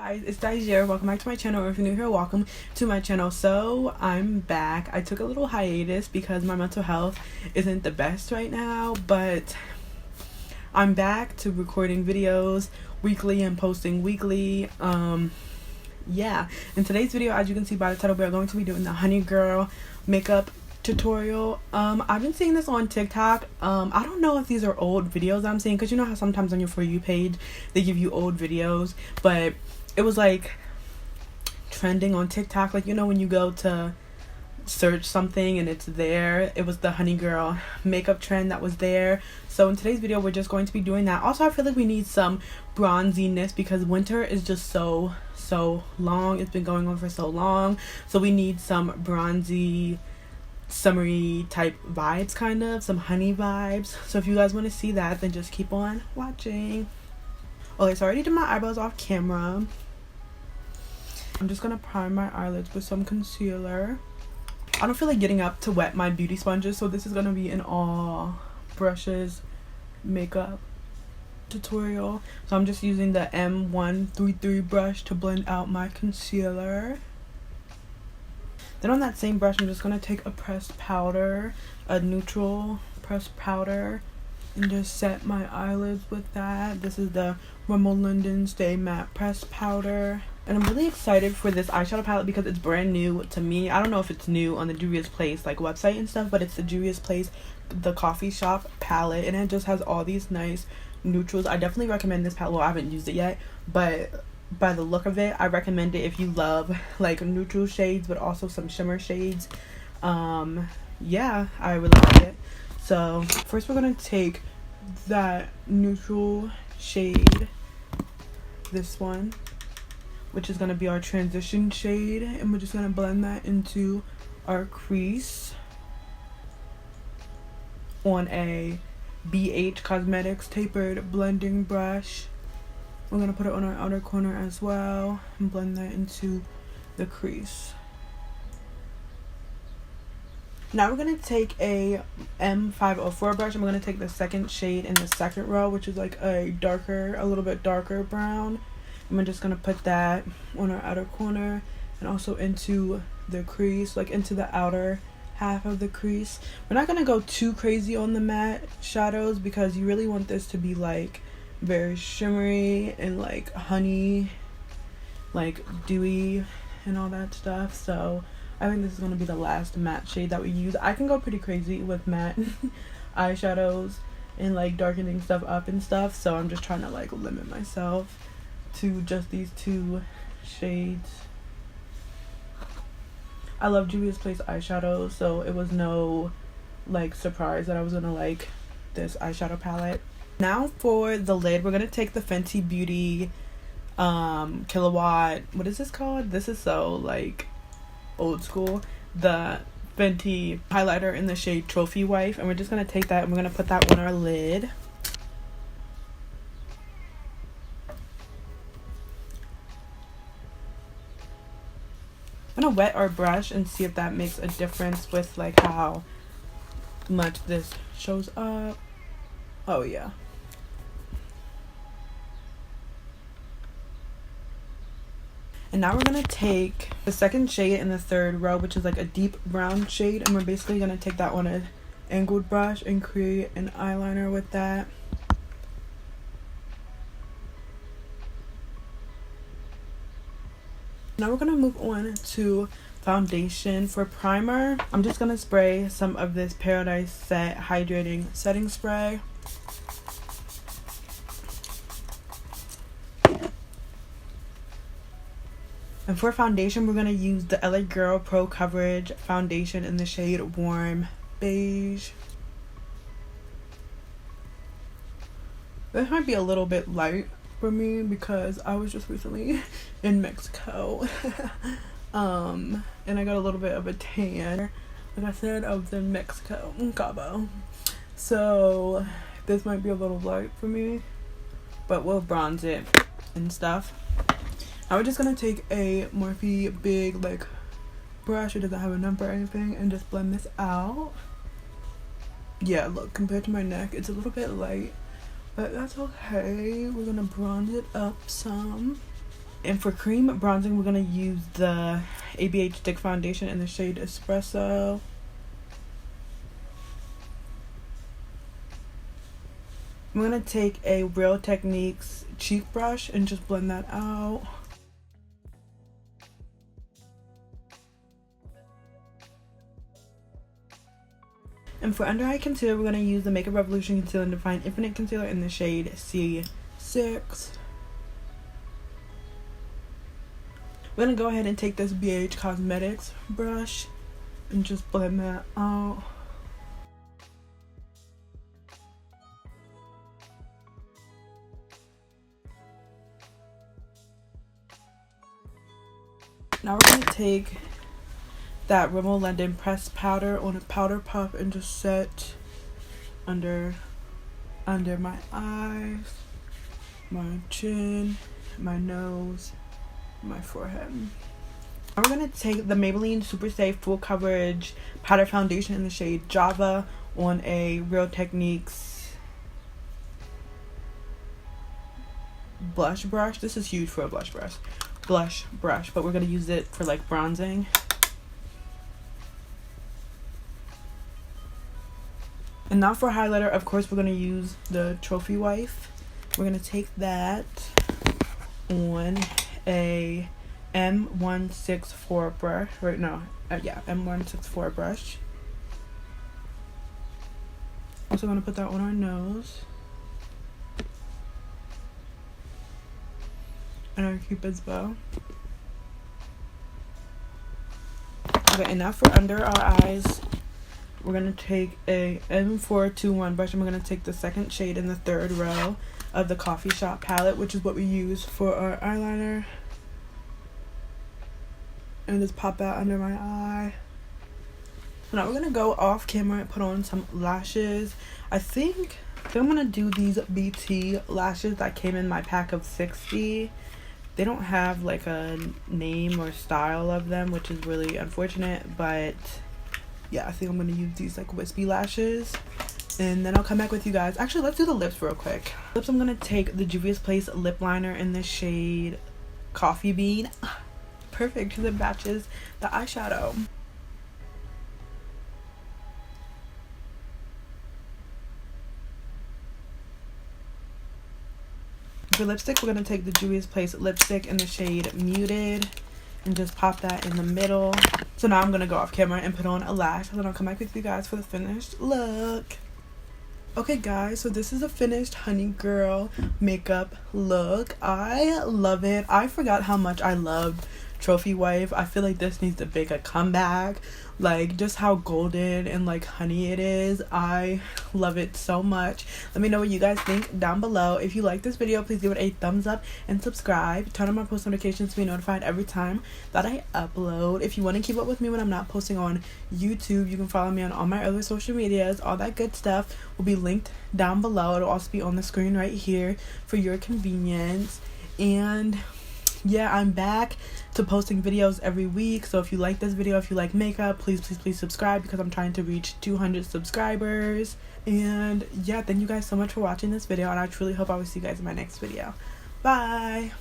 guys, it's Dyjere. Welcome back to my channel, or if you're new here, welcome to my channel. So I'm back. I took a little hiatus because my mental health isn't the best right now, but I'm back to recording videos weekly and posting weekly. Yeah, in today's video, as you can see by the title, we're going to be doing the Honey Girl makeup tutorial. I've been seeing this on TikTok. I don't know if these are old videos I'm seeing, because you know how sometimes on your For You page they give you old videos, but it was like trending on TikTok, like, you know, when you go to search something and it's there. It was the Honey Girl makeup trend that was there. So in today's video, we're just going to be doing that. Also, I feel like we need some bronziness because winter is just so long. It's been going on for so long, so we need some bronzy, summery type vibes, kind of some honey vibes. So if you guys want to see that, then just keep on watching. Okay, so I already did my eyebrows off camera. I'm just gonna prime my eyelids with some concealer. I don't feel like getting up to wet my beauty sponges, so this is gonna be an all brushes makeup tutorial. So I'm just using the M133 brush to blend out my concealer. Then on that same brush, I'm just going to take a pressed powder, a neutral pressed powder, and just set my eyelids with that. This is the Rimmel London Stay Matte Pressed Powder. And I'm really excited for this eyeshadow palette because it's brand new to me. I don't know if it's new on the Juvia's Place like website and stuff, but it's the Juvia's Place, the coffee shop palette, and it just has all these nice neutrals. I definitely recommend this palette. Well, I haven't used it yet, but by the look of it, I recommend it if you love like neutral shades but also some shimmer shades. Yeah, I really like it. So first we're gonna take that neutral shade, this one, which is gonna be our transition shade, and we're just gonna blend that into our crease on a BH Cosmetics tapered blending brush. We're going to put it on our outer corner as well and blend that into the crease. Now we're going to take a M504 brush and we're going to take the second shade in the second row, which is like a little bit darker brown. And we're just going to put that on our outer corner and also into the crease, like into the outer half of the crease. We're not going to go too crazy on the matte shadows because you really want this to be like very shimmery and like honey, like dewy and all that stuff. So I think this is going to be the last matte shade that we use. I can go pretty crazy with matte eyeshadows and like darkening stuff up and stuff, so I'm just trying to like limit myself to just these two shades. I love Juvia's Place eyeshadows, so it was no like surprise that I was gonna like this eyeshadow palette. Now for the lid, we're gonna take the Fenty Beauty Kilowatt, what is this called? This is so like old school. The Fenty highlighter in the shade Trophy Wife, and we're just gonna take that and we're gonna put that on our lid. I'm gonna wet our brush and see if that makes a difference with like how much this shows up. Oh yeah. And now we're gonna take the second shade in the third row, which is like a deep brown shade, and we're basically gonna take that on an angled brush and create an eyeliner with that. Now we're gonna move on to foundation. For primer, I'm just gonna spray some of this Paradise Set Hydrating Setting Spray. And for foundation, we're going to use the LA Girl Pro Coverage Foundation in the shade Warm Beige. This might be a little bit light for me because I was just recently in Mexico. And I got a little bit of a tan. Like I said, I was in Mexico, in Cabo. So this might be a little light for me, but we'll bronze it and stuff. Now we're just gonna take a Morphe big like brush, it doesn't have a number or anything, and just blend this out. Yeah, look, compared to my neck, it's a little bit light, but that's okay. We're gonna bronze it up some. And for cream bronzing, we're going to use the ABH Stick Foundation in the shade Espresso. I'm going to take a Real Techniques cheek brush and just blend that out. And for under eye concealer, we're going to use the Makeup Revolution Concealer and Define Infinite Concealer in the shade C6. We're going to go ahead and take this BH Cosmetics brush and just blend that out. Now we're going to take that Rimmel London pressed powder on a powder puff and just set under my eyes, my chin, my nose, my forehead. Now we're going to take the Maybelline Super Safe Full Coverage Powder Foundation in the shade Java on a Real Techniques blush brush. This is huge for a blush brush, but we're going to use it for like bronzing. And now for highlighter, of course, we're going to use the Trophy Wife. We're going to take that on a M164 brush. M164 brush. Also going to put that on our nose. And our Cupid's bow. Okay, and now for under our eyes, we're going to take a M421 brush and we're going to take the second shade in the third row of the Coffee Shop palette, which is what we use for our eyeliner. And just pop that under my eye. So now we're going to go off camera and put on some lashes. I think I'm going to do these BT lashes that came in my pack of 60. They don't have like a name or style of them, which is really unfortunate, but yeah, I think I'm going to use these like wispy lashes. And then I'll come back with you guys. Actually, let's do the lips real quick. Lips, I'm going to take the Juvia's Place lip liner in the shade Coffee Bean. Perfect because it matches the eyeshadow. For lipstick, we're going to take the Juvia's Place lipstick in the shade Muted and just pop that in the middle. So now I'm going to go off camera and put on a lash, and then I'll come back with you guys for the finished look. Okay guys, so this is a finished Honey Girl makeup look. I love it. I forgot how much I loved Trophy Wife. I feel like this needs to make a comeback. Like, just how golden and like honey it is. I love it so much. Let me know what you guys think down below. If you like this video, please give it a thumbs up and subscribe. Turn on my post notifications to be notified every time that I upload. If you want to keep up with me when I'm not posting on YouTube, you can follow me on all my other social medias. All that good stuff will be linked down below. It'll also be on the screen right here for your convenience. And yeah, I'm back to posting videos every week. So if you like this video, if you like makeup, please subscribe, because I'm trying to reach 200 subscribers. And yeah, thank you guys so much for watching this video, and I truly hope I will see you guys in my next video. Bye.